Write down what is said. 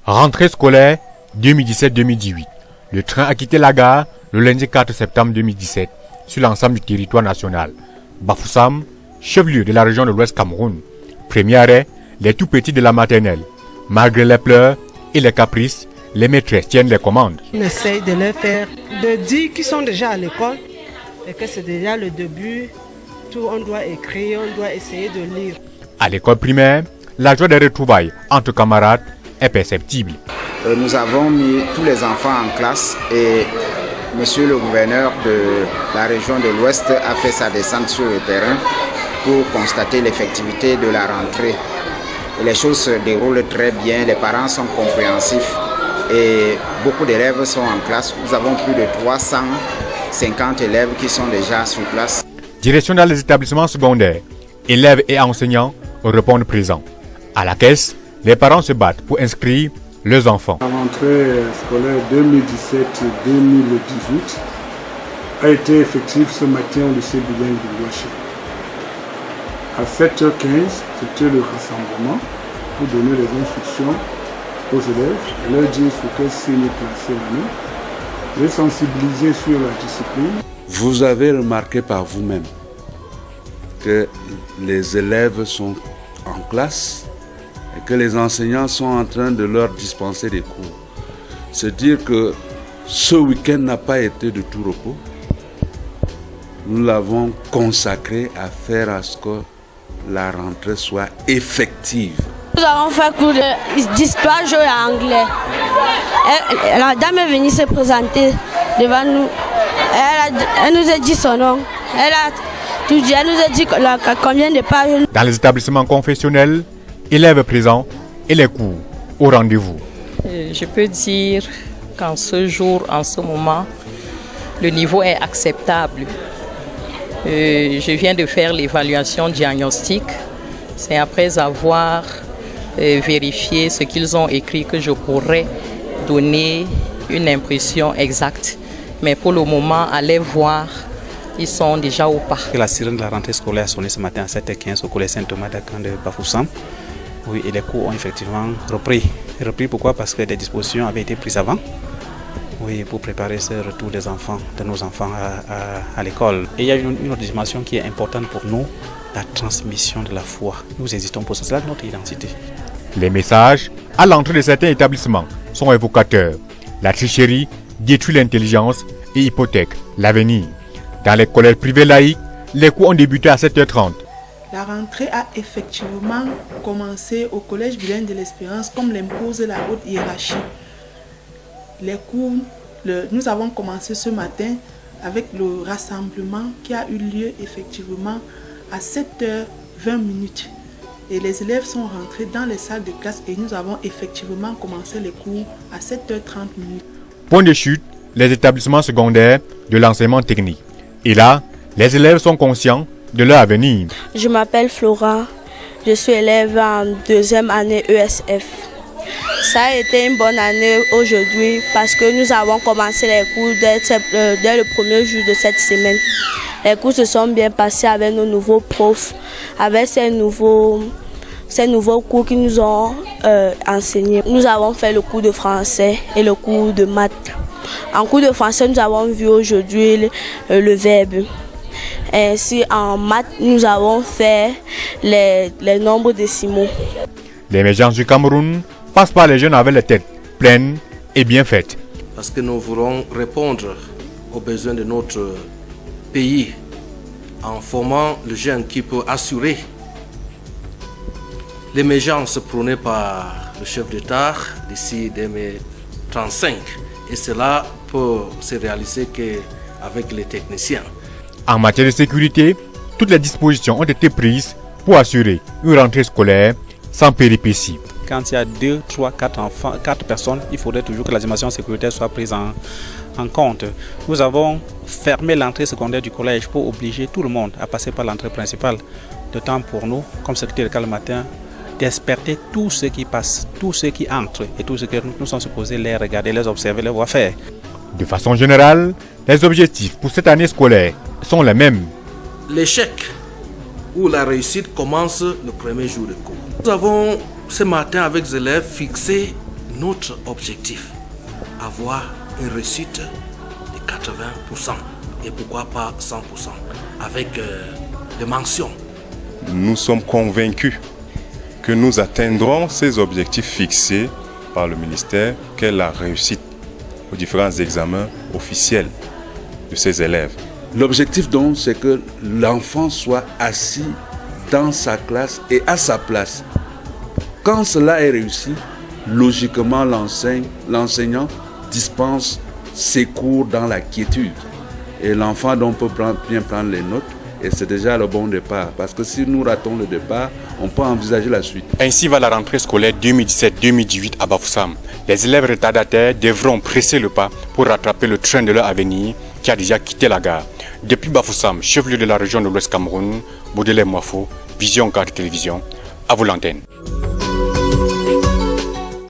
Rentrée scolaire 2017-2018. Le train a quitté la gare le lundi 4 septembre 2017 sur l'ensemble du territoire national. Bafoussam, chef-lieu de la région de l'Ouest Cameroun. Premier arrêt, les tout petits de la maternelle. Malgré les pleurs et les caprices, les maîtresses tiennent les commandes. On essaye de leur faire, de dire qu'ils sont déjà à l'école et que c'est déjà le début. Tout, on doit écrire, on doit essayer de lire. À l'école primaire, la joie des retrouvailles entre camarades est perceptible. Nous avons mis tous les enfants en classe et monsieur le gouverneur de la région de l'Ouest a fait sa descente sur le terrain pour constater l'effectivité de la rentrée. Et les choses se déroulent très bien, les parents sont compréhensifs et beaucoup d'élèves sont en classe. Nous avons plus de 350 élèves qui sont déjà sur place. Direction dans les établissements secondaires, élèves et enseignants répondent présents. À la caisse, les parents se battent pour inscrire leurs enfants. La rentrée scolaire 2017-2018 a été effective ce matin au lycée bilingue de Louaché. À 7h15, c'était le rassemblement pour donner les instructions aux élèves et leur dire sur quel signe placer la main, les sensibiliser sur la discipline. Vous avez remarqué par vous-même que les élèves sont en classe et que les enseignants sont en train de leur dispenser des cours. C'est dire que ce week-end n'a pas été de tout repos. Nous l'avons consacré à faire à ce que la rentrée soit effective. Nous avons fait cours d'histoire, géo et anglais. La dame est venue se présenter devant nous. Elle nous a dit son nom. Elle nous a dit combien de pages. Dans les établissements confessionnels, élèves présents et les cours au rendez-vous. Je peux dire qu'en ce jour, en ce moment, le niveau est acceptable. Je viens de faire l'évaluation diagnostique. C'est après avoir vérifié ce qu'ils ont écrit que je pourrais donner une impression exacte. Mais pour le moment, allez voir, ils sont déjà au pas. La sirène de la rentrée scolaire a sonné ce matin à 7h15 au collège Saint-Thomas d'Acan de Bafoussam. Oui, et les cours ont effectivement repris. Repris pourquoi? Parce que des dispositions avaient été prises avant. Oui, pour préparer ce retour des enfants, de nos enfants à l'école. Et il y a une autre dimension qui est importante pour nous, la transmission de la foi. Nous existons pour ça, c'est notre identité. Les messages à l'entrée de certains établissements sont évocateurs. La tricherie détruit l'intelligence et hypothèque l'avenir. Dans les collèges privés laïcs, les cours ont débuté à 7h30. La rentrée a effectivement commencé au collège bilingue de l'Espérance comme l'impose la haute hiérarchie. Les cours, nous avons commencé ce matin avec le rassemblement qui a eu lieu effectivement à 7h20. Et les élèves sont rentrés dans les salles de classe et nous avons effectivement commencé les cours à 7h30. Point de chute, les établissements secondaires de l'enseignement technique. Et là, les élèves sont conscients de leur avenir. Je m'appelle Flora, je suis élève en 2e année ESF. Ça a été une bonne année aujourd'hui parce que nous avons commencé les cours dès le premier jour de cette semaine. Les cours se sont bien passés avec nos nouveaux profs, avec ces nouveaux cours qui nous ont enseignés. Nous avons fait le cours de français et le cours de maths. En cours de français, nous avons vu aujourd'hui le verbe. Ainsi, en maths, nous avons fait les nombres décimaux. L'émergence du Cameroun passe par les jeunes avec les têtes pleines et bien faites. Parce que nous voulons répondre aux besoins de notre pays en formant le jeune qui peut assurer l'émergence prônée par le chef d'État d'ici 2035. Et cela peut se réaliser qu'avec les techniciens. En matière de sécurité, toutes les dispositions ont été prises pour assurer une rentrée scolaire sans péripéties. Quand il y a 2, 3, 4 enfants, 4 personnes, il faudrait toujours que la dimension sécuritaire soit prise en compte. Nous avons fermé l'entrée secondaire du collège pour obliger tout le monde à passer par l'entrée principale. De temps pour nous, comme c'était le cas le matin, d'experter tous ceux qui passent, tous ceux qui entrent et tous ceux que nous sommes supposés les regarder, les observer, les voir faire. De façon générale, les objectifs pour cette année scolaire sont les mêmes. L'échec ou la réussite commence le premier jour de cours. Nous avons ce matin avec les élèves fixé notre objectif, avoir une réussite de 80% et pourquoi pas 100% avec des mentions. Nous sommes convaincus que nous atteindrons ces objectifs fixés par le ministère, qu'est la réussite aux différents examens officiels de ces élèves. L'objectif donc, c'est que l'enfant soit assis dans sa classe et à sa place. Quand cela est réussi, logiquement l'enseignant dispense ses cours dans la quiétude. Et l'enfant donc peut bien prendre les notes. Et c'est déjà le bon départ. Parce que si nous ratons le départ, on peut envisager la suite. Ainsi va la rentrée scolaire 2017-2018 à Bafoussam. Les élèves retardataires devront presser le pas pour rattraper le train de leur avenir qui a déjà quitté la gare. Depuis Bafoussam, chef-lieu de la région de l'Ouest Cameroun, Baudelaire Moifo, Vision 4 Télévision, à vous l'antenne.